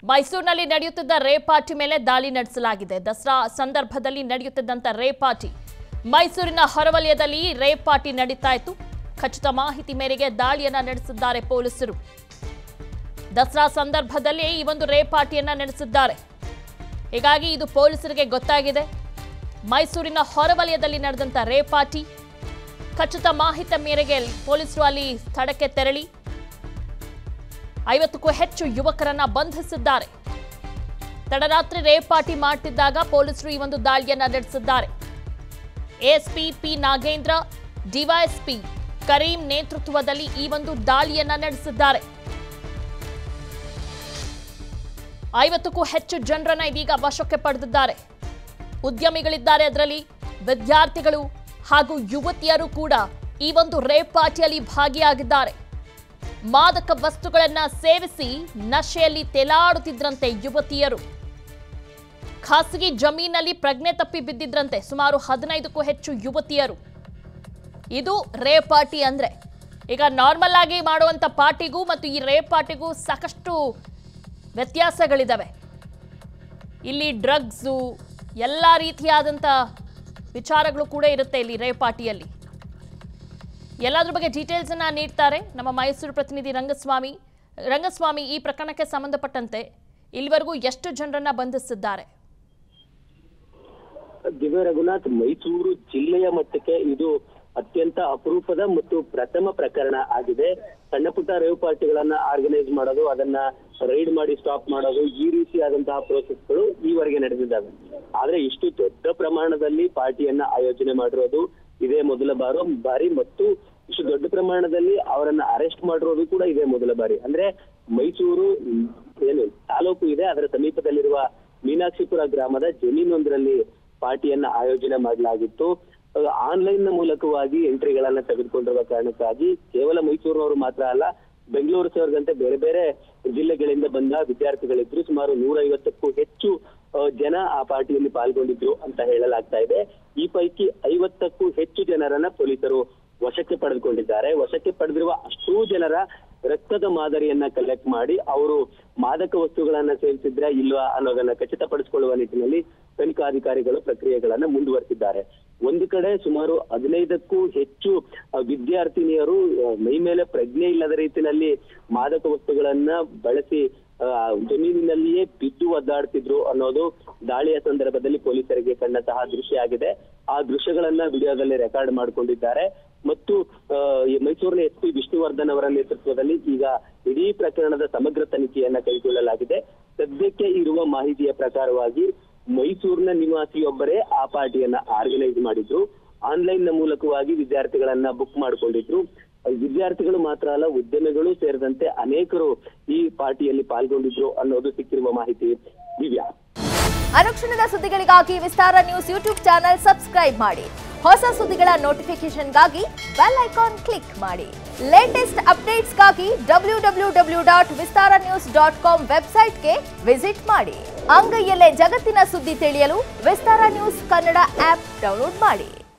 ಮೈಸೂರಿನಲ್ಲಿ ನಡೆಯುತ್ತಿದ್ದ rape party ಮೇಲೆ ದಾಳಿ ನಡೆಸಲಾಗಿದೆ. ದಸರಾ ಸಂದರ್ಭದಲ್ಲಿ ನಡೆಯುತ್ತಿದ್ದಂತ ರೇಪ್ ಪಾರ್ಟಿ ಮೈಸೂರಿನ ಹೊರವಲಯದಲ್ಲಿ ರೇಪ್ ಪಾರ್ಟಿ ನಡೀತಾ ಇತ್ತು. ಖಚಿತ ಮಾಹಿತಿ ಮೇರೆಗೆ ದಾಳಿಯನ್ನ ನಡೆಸಿದ್ದಾರೆ ಪೊಲೀಸರು. ದಸರಾ ಸಂದರ್ಭದಲ್ಲಿ ಈ ಒಂದು ರೇಪ್ ಪಾರ್ಟಿಯನ್ನ ನಡೆಸಿದ್ದಾರೆ. ಹೀಗಾಗಿ ಇದು ಪೊಲೀಸರಿಗೆ ಗೊತ್ತಾಗಿದೆ. ಮೈಸೂರಿನ ಹೊರವಲಯದಲ್ಲಿ ನಡೆದಂತ ರೇಪ್ ಪಾರ್ಟಿ ಖಚಿತ ಮಾಹಿತಿ ಮೇರೆಗೆ ಪೊಲೀಸರು ಅಲ್ಲಿ ಸ್ಥಳಕ್ಕೆ ತೆರಳಿ 50ಕ್ಕೂ ಹೆಚ್ಚು ಯುವಕರನ್ನ ಬಂಧಿಸಿದ್ದಾರೆ. ತಡರಾತ್ರಿ ರೇಪ್ ಪಾರ್ಟಿ ಮಾಡುತ್ತಿದ್ದಾಗ ಪೊಲೀಸರು ಈ ಒಂದು ದಾಳಿಯನ್ನ ನಡೆಸಿದ್ದಾರೆ. ASP P Nagendra, DYSP Karim ನೇತೃತ್ವದಲ್ಲಿ ಈ ಒಂದು ದಾಳಿಯನ್ನ ನಡೆಸಿದ್ದಾರೆ. 50ಕ್ಕೂ ಹೆಚ್ಚು ಜನರನ್ನ ಇದೀಗ ವಶಕ್ಕೆ ಪಡೆದಿದ್ದಾರೆ. ಉದ್ಯಮಿಗಳಿದ್ದಾರೆ, ಅದರಲ್ಲಿ ವಿದ್ಯಾರ್ಥಿಗಳು ಹಾಗೂ ಯುವತಿಯರು ಕೂಡ ಈ ಒಂದು ರೇಪ್ ಪಾರ್ಟಿಯಲ್ಲಿ ಭಾಗಿಯಾಗಿದ್ದಾರೆ. ಮಾದಕ ವಸ್ತುಗಳನ್ನ ಸೇವಿಸಿ ನಶೆಯಲ್ಲಿ ತೇಲಾಡುತ್ತಿದ್ರಂತೆ ಯುವತಿಯರು. ಖಾಸಗಿ ಜಮೀನಲ್ಲಿ ಪ್ರಜ್ಞೆ ತಪ್ಪಿ ಬಿದ್ದಿದ್ರಂತೆ ಸುಮಾರು 15ಕ್ಕೂ ಹೆಚ್ಚು ಯುವತಿಯರು. ಇದು ರೇಪ್ ಪಾರ್ಟಿ ಅಂದ್ರೆ. ಈಗ ನಾರ್ಮಲ್ ಆಗಿ ಮಾಡುವಂತ ಪಾರ್ಟಿಗೂ ಮತ್ತು ಈ ರೇಪ್ ಪಾರ್ಟಿಗೂ ಸಾಕಷ್ಟು ವ್ಯತ್ಯಾಸಗಳಿದಾವೆ. ಇಲ್ಲಿ ಡ್ರಗ್ಸು ಎಲ್ಲ ರೀತಿಯಾದಂಥ ವಿಚಾರಗಳು ಕೂಡ ಇರುತ್ತೆ ಇಲ್ಲಿ ರೇಪ್ ಪಾರ್ಟಿಯಲ್ಲಿ. ಎಲ್ಲಾದ್ರ ಬಗ್ಗೆ ಡೀಟೇಲ್ಸ್ ಅನ್ನ ನೀಡ್ತಾರೆ ನಮ್ಮ ಮೈಸೂರು ಪ್ರತಿನಿಧಿ ರಂಗಸ್ವಾಮಿ. ಈ ಪ್ರಕರಣಕ್ಕೆ ಸಂಬಂಧಪಟ್ಟಂತೆ ಇಲ್ಲಿವರೆಗೂ ಎಷ್ಟು ಜನರನ್ನ ಬಂಧಿಸಿದ್ದಾರೆ? ದಿವ್ಯ ರಘುನಾಥ್, ಮೈಸೂರು ಜಿಲ್ಲೆಯ ಮಟ್ಟಕ್ಕೆ ಇದು ಅತ್ಯಂತ ಅಪರೂಪದ ಮತ್ತು ಪ್ರಥಮ ಪ್ರಕರಣ ಆಗಿದೆ. ಸಣ್ಣ ಪುಟ್ಟ ರೇವ್ ಪಾರ್ಟಿಗಳನ್ನ ಆರ್ಗನೈಸ್ ಮಾಡೋದು, ಅದನ್ನ ರೈಡ್ ಮಾಡಿ ಸ್ಟಾಪ್ ಮಾಡೋದು, ಈ ರೀತಿಯಾದಂತಹ ಪ್ರೋಸೆಸ್ಗಳು ಈವರೆಗೆ ನಡೆದಿದ್ದಾವೆ. ಆದ್ರೆ ಇಷ್ಟು ದೊಡ್ಡ ಪ್ರಮಾಣದಲ್ಲಿ ಪಾರ್ಟಿಯನ್ನ ಆಯೋಜನೆ ಮಾಡಿರೋದು ಇದೇ ಮೊದಲ ಬಾರಿ ಮತ್ತು ಇಷ್ಟು ದೊಡ್ಡ ಪ್ರಮಾಣದಲ್ಲಿ ಅವರನ್ನ ಅರೆಸ್ಟ್ ಮಾಡಿರೋದು ಕೂಡ ಇದೇ ಮೊದಲ ಬಾರಿ. ಅಂದ್ರೆ ಮೈಸೂರು ಏನು ತಾಲೂಕು ಇದೆ, ಅದರ ಸಮೀಪದಲ್ಲಿರುವ ಮೀನಾಕ್ಷಿಪುರ ಗ್ರಾಮದ ಜಮೀನೊಂದರಲ್ಲಿ ಪಾರ್ಟಿಯನ್ನ ಆಯೋಜನೆ ಮಾಡಲಾಗಿತ್ತು. ಆನ್ಲೈನ್ ನ ಮೂಲಕವಾಗಿ ಎಂಟ್ರಿಗಳನ್ನ ತೆಗೆದುಕೊಂಡಿರುವ ಕಾರಣಕ್ಕಾಗಿ ಕೇವಲ ಮೈಸೂರಿನವರು ಮಾತ್ರ ಅಲ್ಲ, ಬೆಂಗಳೂರು ಸೇರಿದಂತೆ ಬೇರೆ ಬೇರೆ ಜಿಲ್ಲೆಗಳಿಂದ ಬಂದ ವಿದ್ಯಾರ್ಥಿಗಳಿದ್ರು. ಸುಮಾರು 150ಕ್ಕೂ ಹೆಚ್ಚು ಜನ ಆ ಪಾರ್ಟಿಯಲ್ಲಿ ಪಾಲ್ಗೊಂಡಿದ್ರು ಅಂತ ಹೇಳಲಾಗ್ತಾ ಇದೆ. ಈ ಪೈಕಿ 50ಕ್ಕೂ ಹೆಚ್ಚು ಜನರನ್ನ ಪೊಲೀಸರು ವಶಕ್ಕೆ ಪಡೆದುಕೊಂಡಿದ್ದಾರೆ. ವಶಕ್ಕೆ ಪಡೆದಿರುವ ಅಷ್ಟೂ ಜನರ ರಕ್ತದ ಮಾದರಿಯನ್ನ ಕಲೆಕ್ಟ್ ಮಾಡಿ ಅವರು ಮಾದಕ ವಸ್ತುಗಳನ್ನ ಸೇವಿಸಿದ್ರೆ ಇಲ್ವಾ ಅನ್ನೋದನ್ನ ಖಚಿತಪಡಿಸಿಕೊಳ್ಳುವ ನಿಟ್ಟಿನಲ್ಲಿ ತನಿಖಾಧಿಕಾರಿಗಳು ಪ್ರಕ್ರಿಯೆಗಳನ್ನ ಮುಂದುವರೆಸಿದ್ದಾರೆ. ಒಂದು ಕಡೆ ಸುಮಾರು 15ಕ್ಕೂ ಹೆಚ್ಚು ವಿದ್ಯಾರ್ಥಿನಿಯರು ಮೈ ಮೇಲೆ ಪ್ರಜ್ಞೆ ಇಲ್ಲದ ರೀತಿಯಲ್ಲಿ ಮಾದಕ ವಸ್ತುಗಳನ್ನ ಬಳಸಿ ಜಮೀನಿನಲ್ಲಿಯೇ ಬಿದ್ದು ಒದ್ದಾಡ್ತಿದ್ರು ಅನ್ನೋದು ದಾಳಿಯ ಸಂದರ್ಭದಲ್ಲಿ ಪೊಲೀಸರಿಗೆ ಕಂಡಂತಹ ದೃಶ್ಯ ಆಗಿದೆ. ಆ ದೃಶ್ಯಗಳನ್ನ ವಿಡಿಯೋದಲ್ಲಿ ರೆಕಾರ್ಡ್ ಮಾಡಿಕೊಂಡಿದ್ದಾರೆ ಮತ್ತು ಮೈಸೂರಿನ ಎಸ್ಪಿ ವಿಷ್ಣುವರ್ಧನ್ ಅವರ ನೇತೃತ್ವದಲ್ಲಿ ಈಗ ಇಡೀ ಪ್ರಕರಣದ ಸಮಗ್ರ ತನಿಖೆಯನ್ನ ಕೈಗೊಳ್ಳಲಾಗಿದೆ. ಸದ್ಯಕ್ಕೆ ಇರುವ ಮಾಹಿತಿಯ ಪ್ರಕಾರವಾಗಿ ಮೈಸೂರಿನ ನಿವಾಸಿಯೊಬ್ಬರೇ ಆ ಪಾರ್ಟಿಯನ್ನ ಆರ್ಗನೈಸ್ ಮಾಡಿದ್ರು. ಆನ್ಲೈನ್ ನ ಮೂಲಕವಾಗಿ ವಿದ್ಯಾರ್ಥಿಗಳನ್ನ ಬುಕ್ ಮಾಡಿಕೊಂಡಿದ್ರು. ವಿದ್ಯಾರ್ಥಿಗಳು ಮಾತ್ರ ಅಲ್ಲ, ಉದ್ಯಮಿಗಳು ಸೇರಿದಂತೆ ಅನೇಕರು ಈ ಪಾರ್ಟಿಯಲ್ಲಿ ಪಾಲ್ಗೊಂಡಿದ್ರು ಅನ್ನೋದು ಸಿಕ್ಕಿರುವ ಮಾಹಿತಿ. ದಿವ್ಯಾ, ಅನುಕ್ಷಣದ ಸುದ್ದಿಗಳಿಗಾಗಿ ವಿಸ್ತಾರ ನ್ಯೂಸ್ ಯೂಟ್ಯೂಬ್ ಚಾನೆಲ್ ಸಬ್ಸ್ಕ್ರೈಬ್ ಮಾಡಿ. ಹೊಸ ಸುದ್ದಿಗಳ ನೋಟಿಫಿಕೇಶನ್ಗಾಗಿ ಬೆಲ್ ಐಕಾನ್ ಕ್ಲಿಕ್ ಮಾಡಿ. ಲೇಟೆಸ್ಟ್ ಅಪ್ಡೇಟ್ಸ್ಗಾಗಿ www.vistaranews.com ವೆಬ್ಸೈಟ್ಗೆ ವಿಸಿಟ್ ಮಾಡಿ. ಅಂಗೈಯಲ್ಲೇ ಜಗತ್ತಿನ ಸುದ್ದಿ ತಿಳಿಯಲು ವಿಸ್ತಾರ ನ್ಯೂಸ್ ಕನ್ನಡ ಆಪ್ ಡೌನ್ಲೋಡ್ ಮಾಡಿ.